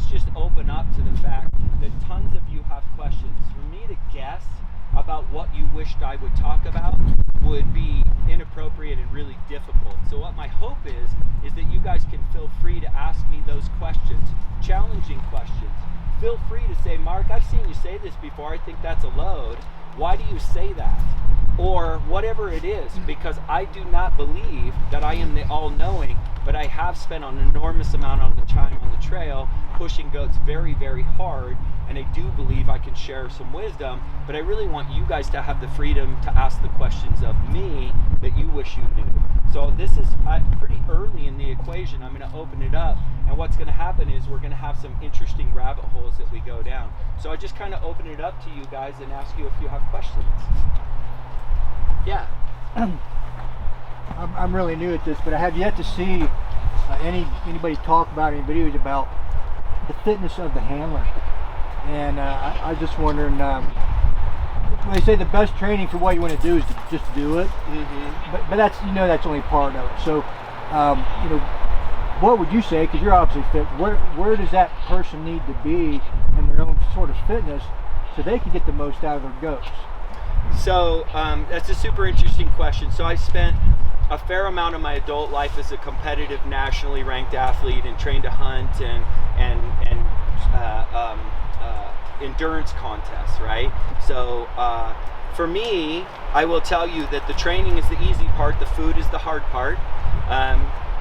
Just open up to the fact that tons of you have questions. For me to guess about what you wished I would talk about would be inappropriate and really difficult. So what my hope is that you guys can feel free to ask me those questions, challenging questions. Feel free to say, Mark, I've seen you say this before. I think that's a load. Why do you say that? Or whatever it is, because I do not believe that I am the all-knowing, but I have spent an enormous amount of time on the trail pushing goats very, very hard, and I do believe I can share some wisdom, but I really want you guys to have the freedom to ask the questions of me that you wish you knew. So this is pretty early in the equation. I'm going to open it up, and what's going to happen is we're going to have some interesting rabbit holes that we go down. So I just kind of open it up to you guys and ask you if you have questions. Yeah. I'm really new at this, but I have yet to see anybody talk about any videos about the fitness of the handler. And I was just wondering, when they say the best training for what you want to do is to just do it, but that's, that's only part of it. So, what would you say, because you're obviously fit, where does that person need to be in their own sort of fitness so they can get the most out of their goats? So that's a super interesting question. So I spent a fair amount of my adult life as a competitive nationally ranked athlete and trained to hunt and endurance contests, right? So for me, I will tell you that the training is the easy part, the food is the hard part.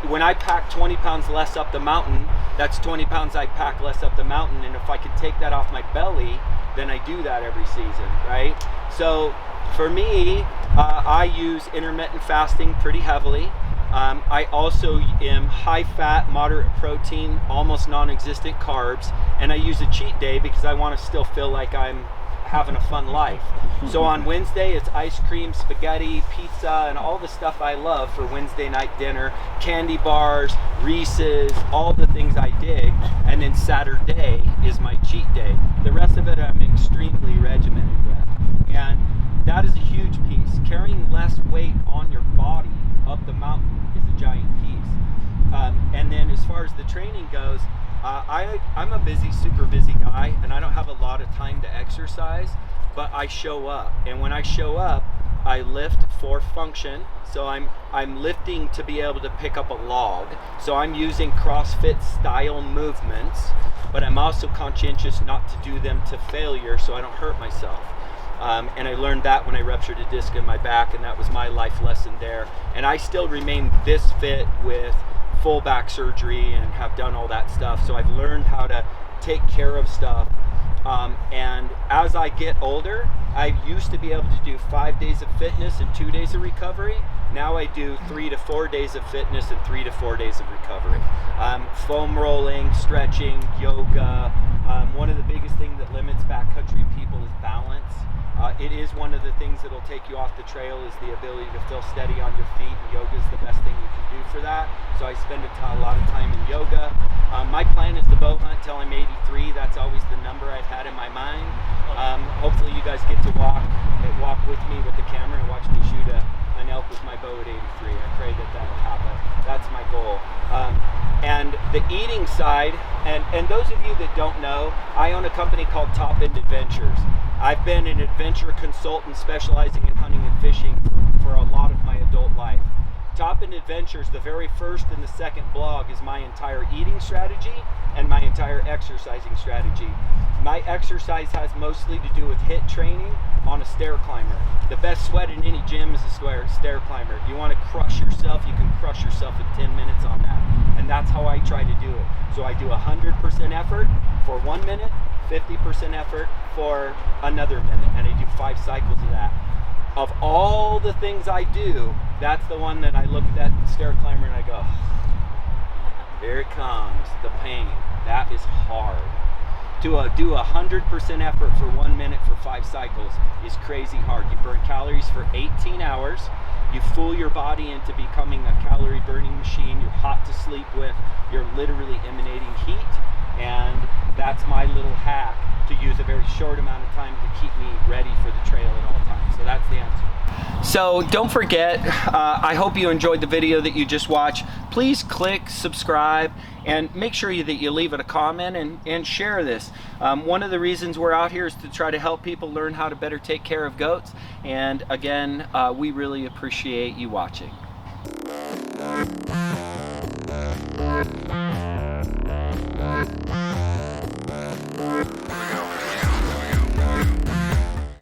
When I pack 20 pounds less up the mountain, that's 20 pounds I pack less up the mountain, and if I could take that off my belly, then I do that every season, right? So for me, I use intermittent fasting pretty heavily. I also am high fat, moderate protein, almost non-existent carbs, and I use a cheat day because I want to still feel like I'm having a fun life. So on Wednesday, it's ice cream, spaghetti, pizza, and all the stuff I love for Wednesday night dinner, candy bars, Reese's, all the things I dig. And then Saturday is my cheat day. The rest of it I'm extremely regimented with. And that is a huge piece. Carrying less weight on your body up the mountain is a giant piece. And then as far as the training goes, I'm a super busy guy, and I don't have a lot of time to exercise, but I show up. And when I show up, I lift for function. So I'm lifting to be able to pick up a log. So I'm using CrossFit style movements, but I'm also conscientious not to do them to failure so I don't hurt myself. And I learned that when I ruptured a disc in my back, and that was my life lesson there. And I still remain this fit with full back surgery and have done all that stuff. So I've learned how to take care of stuff. And as I get older, I used to be able to do 5 days of fitness and 2 days of recovery. Now I do 3 to 4 days of fitness and 3 to 4 days of recovery. Foam rolling, stretching, yoga. One of the biggest things that limits backcountry people is balance. It is one of the things that'll take you off the trail, is the ability to feel steady on your feet, and yoga is the best thing you can do for that. So I spend a lot of time in yoga. My plan is to bow hunt till I'm 83. That's always the number I've had in my mind. Hopefully you guys get to walk with me with the camera and watch me shoot an elk with my bow at 83. I pray that that'll happen. That's my goal. And the eating side, and those of you that don't know, I own a company called Top End Adventures. I've been an adventure consultant specializing in hunting and fishing for a lot of my adult life. Top End Adventures, the very first and the second blog, is my entire eating strategy and my entire exercising strategy. My exercise has mostly to do with HIIT training on a stair climber. The best sweat in any gym is a stair climber. If you want to crush yourself, you can crush yourself in 10 minutes on that. And that's how I try to do it. So I do 100% effort for 1 minute, 50% effort for another minute, and I do 5 cycles of that. Of all the things I do, that's the one that I look at that stair climber and I go, here it comes, the pain. That is hard. To do 100% effort for 1 minute for 5 cycles is crazy hard. You burn calories for 18 hours. You fool your body into becoming a calorie burning machine. You're hot to sleep with. You're literally emanating heat. And that's my little hack to use a very short amount of time to keep me ready for the trail at all times. So that's the answer. So don't forget, I hope you enjoyed the video that you just watched. Please click subscribe and make sure that you leave it a comment and share this. One of the reasons we're out here is to try to help people learn how to better take care of goats. And again, we really appreciate you watching.